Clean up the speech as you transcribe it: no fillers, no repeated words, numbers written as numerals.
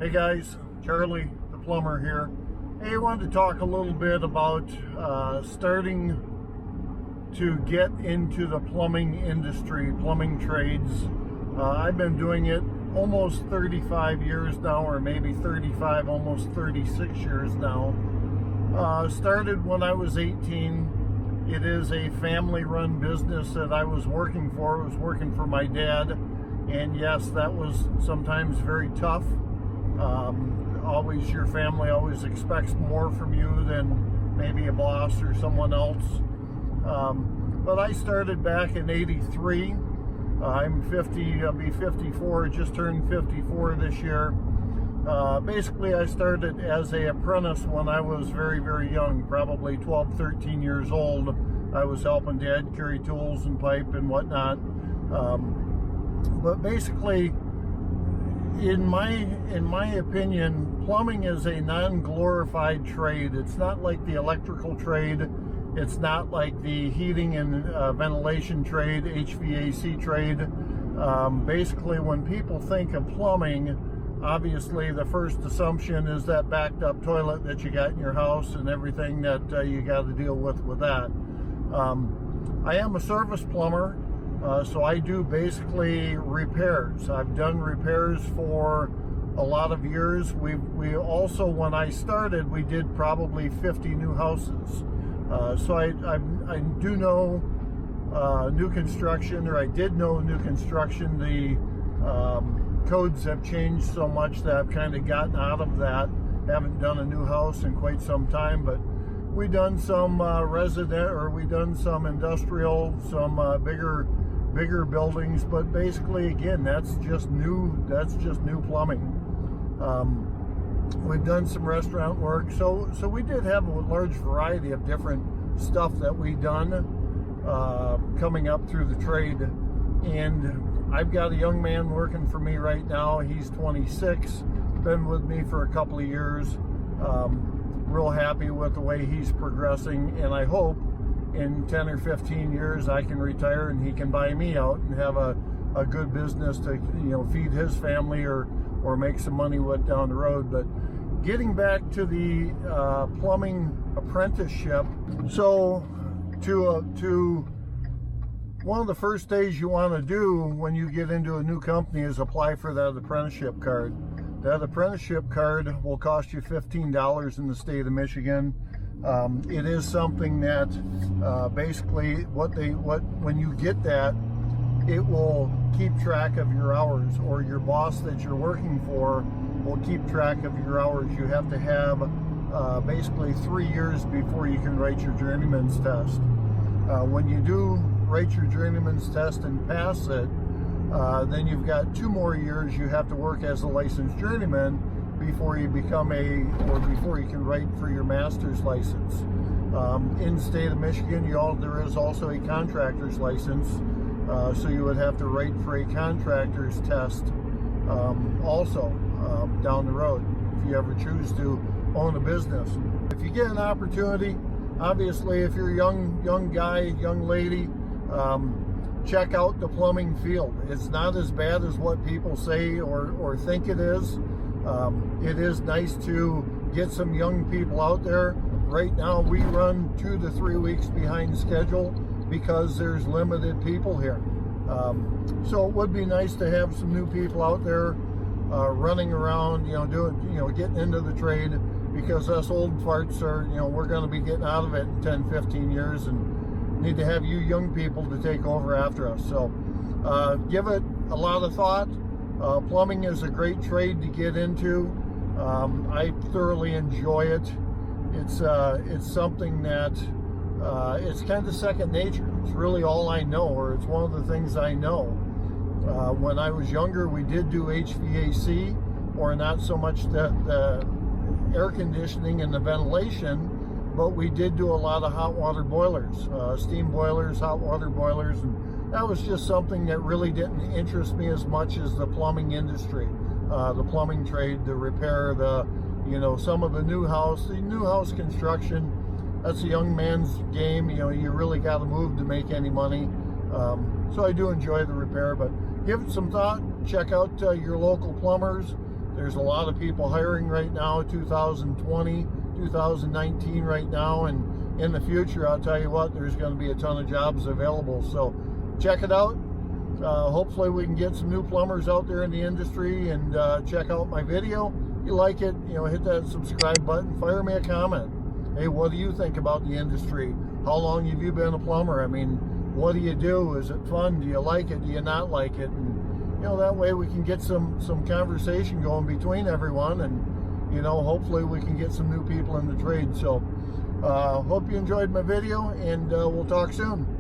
Hey guys, Charlie the plumber here. Hey, I wanted to talk a little bit about starting to get into the plumbing industry, plumbing trades. I've been doing it almost 35 years now, or maybe 35, almost 36 years now. Started when I was 18. It is a family-run business that I was working for. I was working for my dad, and yes, that was sometimes very tough. Your family always expects more from you than maybe a boss or someone else. But I started back in '83. I'm 50, I'll be 54, just turned 54 this year. Basically, I started as an apprentice when I was very, very young, probably 12, 13 years old. I was helping Dad carry tools and pipe and whatnot. But basically, in my opinion, plumbing is a non-glorified trade. It's not like the electrical trade. It's not like the heating and ventilation trade, HVAC trade. Basically, when people think of plumbing, obviously the first assumption is that backed up toilet that you got in your house and everything that you got to deal with that. I am a service plumber. So I do basically repairs. I've done repairs for a lot of years. We also, when I started, we did probably 50 new houses. So I do know new construction, or I did know new construction. The codes have changed so much that I've kind of gotten out of that. Haven't done a new house in quite some time, but we done some resident, or we done some industrial, some bigger buildings. But basically, again, that's just new plumbing. We've done some restaurant work, so we did have a large variety of different stuff that we done coming up through the trade. And I've got a young man working for me right now. He's 26, been with me for a couple of years. Real happy with the way he's progressing, and I hope in 10 or 15 years I can retire and he can buy me out and have a good business to, feed his family or make some money with down the road. But getting back to the plumbing apprenticeship, so to one of the first things you want to do when you get into a new company is apply for that apprenticeship card. That apprenticeship card will cost you $15 in the state of Michigan. It is something that basically when you get that, it will keep track of your hours, or your boss that you're working for will keep track of your hours. You have to have basically 3 years before you can write your journeyman's test. When you do write your journeyman's test and pass it, then you've got 2 more years you have to work as a licensed journeyman before you before you can write for your master's license. In the state of Michigan, there is also a contractor's license, so you would have to write for a contractor's test also down the road if you ever choose to own a business. If you get an opportunity, obviously, if you're a young guy, young lady, check out the plumbing field. It's not as bad as what people say or think it is. It is nice to get some young people out there. Right now we run 2 to 3 weeks behind schedule because there's limited people here. So it would be nice to have some new people out there running around, getting into the trade, because us old farts are, we're going to be getting out of it in 10, 15 years and need to have you young people to take over after us. So give it a lot of thought. Plumbing is a great trade to get into. I thoroughly enjoy it. It's something that it's kind of second nature. It's really all I know, or it's one of the things I know. When I was younger, we did do HVAC, or not so much the air conditioning and the ventilation, but we did do a lot of hot water boilers, steam boilers, hot water boilers, and that was just something that really didn't interest me as much as the plumbing industry, the plumbing trade, the repair, some of the new house construction. That's a young man's game. You really got to move to make any money. So I do enjoy the repair, but give it some thought. Check out your local plumbers. There's a lot of people hiring right now, 2020, 2019 right now, and in the future, I'll tell you what, there's going to be a ton of jobs available. So check it out. Hopefully we can get some new plumbers out there in the industry, and check out my video. If you like it, hit that subscribe button, fire me a comment. Hey, what do you think about the industry? How long have you been a plumber? I mean, what do you do? Is it fun? Do you like it? Do you not like it? And that way we can get some conversation going between everyone, and hopefully we can get some new people in the trade. So hope you enjoyed my video, and we'll talk soon.